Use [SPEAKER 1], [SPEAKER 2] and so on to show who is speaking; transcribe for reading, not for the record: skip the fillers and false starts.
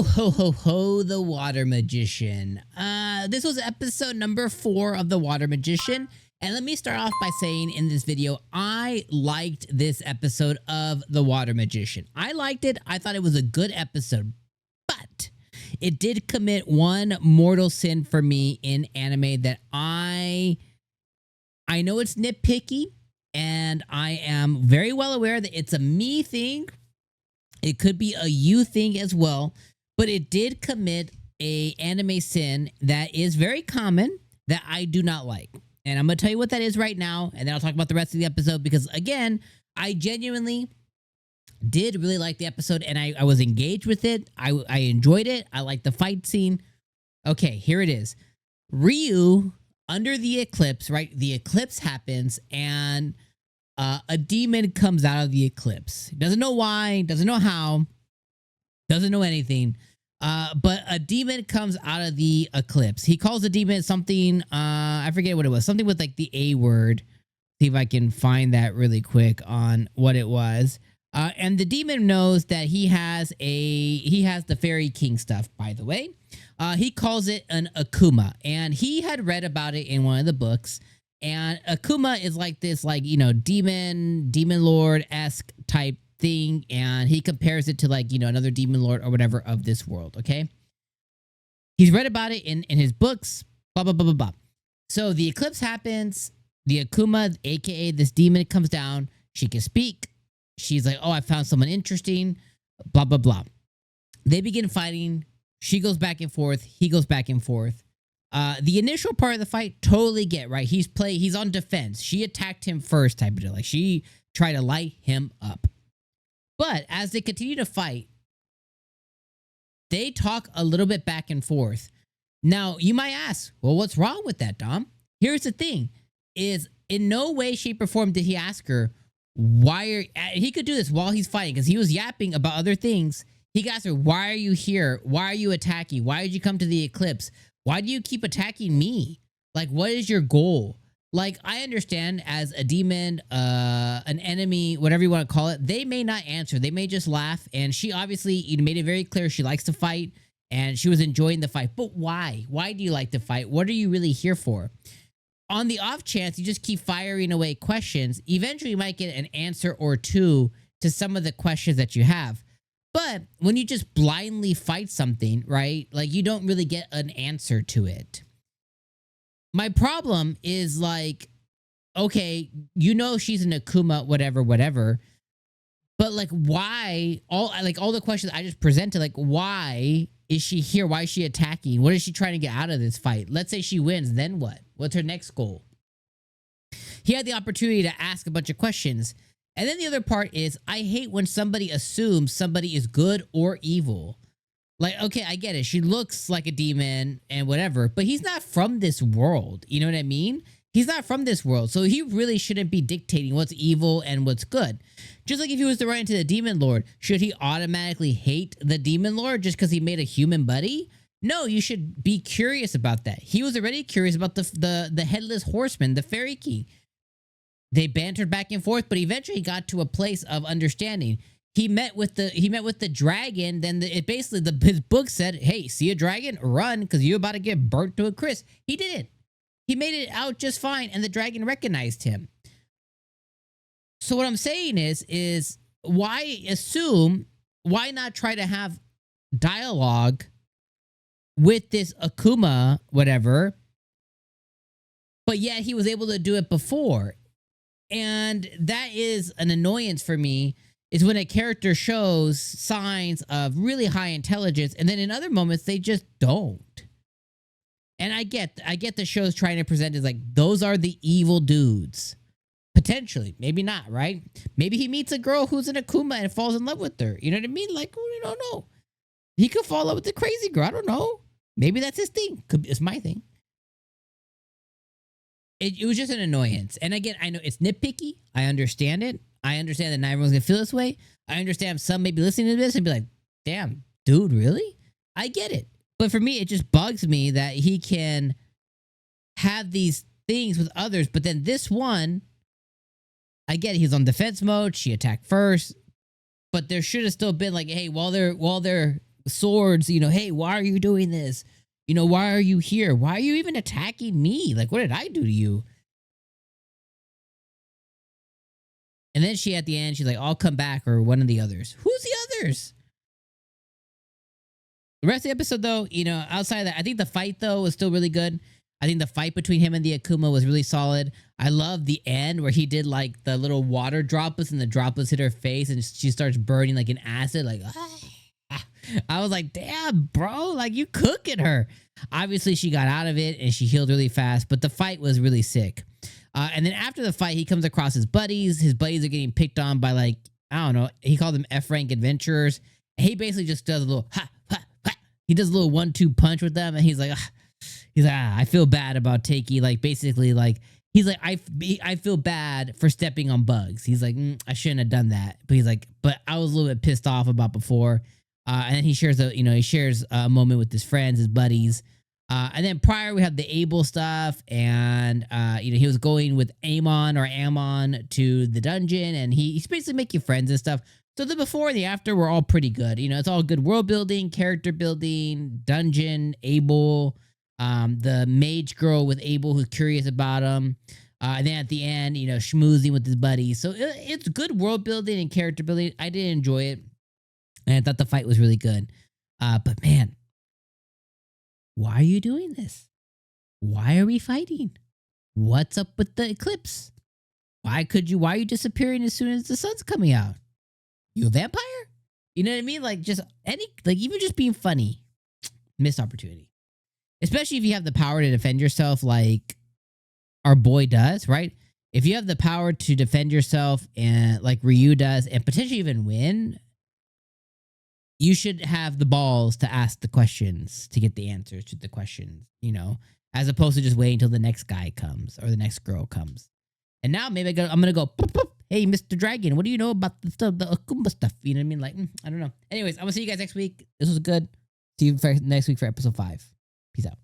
[SPEAKER 1] ho, ho, ho, the Water Magician. This was episode number 4 of the Water Magician. And let me start off by saying in this video, I liked this episode of the Water Magician. I liked it. I thought it was a good episode. But it did commit one mortal sin for me in anime that I know it's nitpicky. And I am very well aware that it's a me thing. It could be a you thing as well, but it did commit a anime sin that is very common that I do not like. And I'm going to tell you what that is right now, and then I'll talk about the rest of the episode because, again, I genuinely did really like the episode, and I was engaged with it. I enjoyed it. I liked the fight scene. Okay, here it is. Ryu, under the eclipse, right? The eclipse happens, and a demon comes out of the eclipse. Doesn't know why, doesn't know how, doesn't know anything. But a demon comes out of the eclipse. He calls the demon something, I forget what it was. Something with like the A word. See if I can find that really quick on what it was. And the demon knows that he has the Fairy King stuff, by the way. He calls it an Akuma. And he had read about it in one of the books. And Akuma is like this, like, you know, demon lord-esque type thing. And he compares it to, like, you know, another demon lord or whatever of this world, okay? He's read about it in his books, blah, blah, blah, blah, blah. So the eclipse happens. The Akuma, a.k.a. this demon, comes down. She can speak. She's like, oh, I found someone interesting, blah, blah, blah. They begin fighting. She goes back and forth. He goes back and forth. The initial part of the fight, totally get, right? He's on defense. She attacked him first type of deal. Like, she tried to light him up. But as they continue to fight, they talk a little bit back and forth. Now, you might ask, well, what's wrong with that, Dom? Here's the thing, is in no way, shape, or form did he ask her, he could do this while he's fighting, because he was yapping about other things. He asked her, why are you here? Why are you attacking? Why did you come to the eclipse? Why do you keep attacking me? Like, what is your goal? Like, I understand as a demon, an enemy, whatever you want to call it, they may not answer. They may just laugh. And she obviously made it very clear she likes to fight and she was enjoying the fight. But why? Why do you like to fight? What are you really here for? On the off chance you just keep firing away questions, eventually you might get an answer or two to some of the questions that you have. But when you just blindly fight something, right? Like, you don't really get an answer to it. My problem is, like, okay, you know she's an Akuma, whatever. But, like, why? All the questions I just presented, like, why is she here? Why is she attacking? What is she trying to get out of this fight? Let's say she wins, then what? What's her next goal? He had the opportunity to ask a bunch of questions. And then the other part is, I hate when somebody assumes somebody is good or evil. Like, okay, I get it. She looks like a demon and whatever, but he's not from this world. You know what I mean? He's not from this world. So he really shouldn't be dictating what's evil and what's good. Just like if he was to run into the demon lord, should he automatically hate the demon lord just because he made a human buddy? No, you should be curious about that. He was already curious about the headless horseman, the Fairy King. They bantered back and forth, but eventually got to a place of understanding. He met with the dragon. Then his book said, "Hey, see a dragon? Run, because you're about to get burnt to a crisp." He didn't. He made it out just fine, and the dragon recognized him. So what I'm saying is why assume? Why not try to have dialogue with this Akuma, whatever? But yet he was able to do it before. And that is an annoyance for me, is when a character shows signs of really high intelligence, and then in other moments, they just don't. And I get the show's trying to present as like, those are the evil dudes. Potentially. Maybe not, right? Maybe he meets a girl who's an Akuma and falls in love with her. You know what I mean? Like, we don't know. He could fall in love with the crazy girl. I don't know. Maybe that's his thing. It's my thing. It was just an annoyance. And again, I know it's nitpicky. I understand it. I understand that not everyone's going to feel this way. I understand some may be listening to this and be like, damn, dude, really? I get it. But for me, it just bugs me that he can have these things with others. But then this one, I get it. He's on defense mode. She attacked first. But there should have still been like, hey, while they're swords, hey, why are you doing this? Why are you here? Why are you even attacking me? Like, what did I do to you? And then at the end, she's like, I'll come back, or one of the others. Who's the others? The rest of the episode, though, outside of that, I think the fight, though, was still really good. I think the fight between him and the Akuma was really solid. I love the end where he did like the little water droplets and the droplets hit her face and she starts burning like an acid. Like, I was like, damn, bro, like you cooking her. Obviously, she got out of it and she healed really fast, but the fight was really sick. And then after the fight, he comes across his buddies. His buddies are getting picked on by like, I don't know. He called them F-rank adventurers. And he basically just does a little ha, ha, ha. He does a little 1-2 punch with them and he's like, I feel bad about Takei. Like, basically, like, he's like, I feel bad for stepping on bugs. He's like, I shouldn't have done that. But he's like, but I was a little bit pissed off about before. And then he shares a moment with his friends, his buddies. And then prior, we have the Abel stuff. And, he was going with Amon to the dungeon. And he's basically making friends and stuff. So the before and the after were all pretty good. It's all good world building, character building, dungeon, Abel. The mage girl with Abel who's curious about him. And then at the end, schmoozing with his buddies. So it's good world building and character building. I did enjoy it. And I thought the fight was really good. But man, why are you doing this? Why are we fighting? What's up with the eclipse? Why are you disappearing as soon as the sun's coming out? You a vampire? You know what I mean? Like even just being funny. Missed opportunity. Especially if you have the power to defend yourself like our boy does, right? If you have the power to defend yourself and like Ryu does and potentially even win, you should have the balls to ask the questions to get the answers to the questions, as opposed to just waiting until the next guy comes or the next girl comes. And now maybe I'm going to go, poop, poop. Hey, Mr. Dragon, what do you know about the Akuma stuff? You know what I mean? Like, I don't know. Anyways, I'm going to see you guys next week. This was good. See you next week for episode 5. Peace out.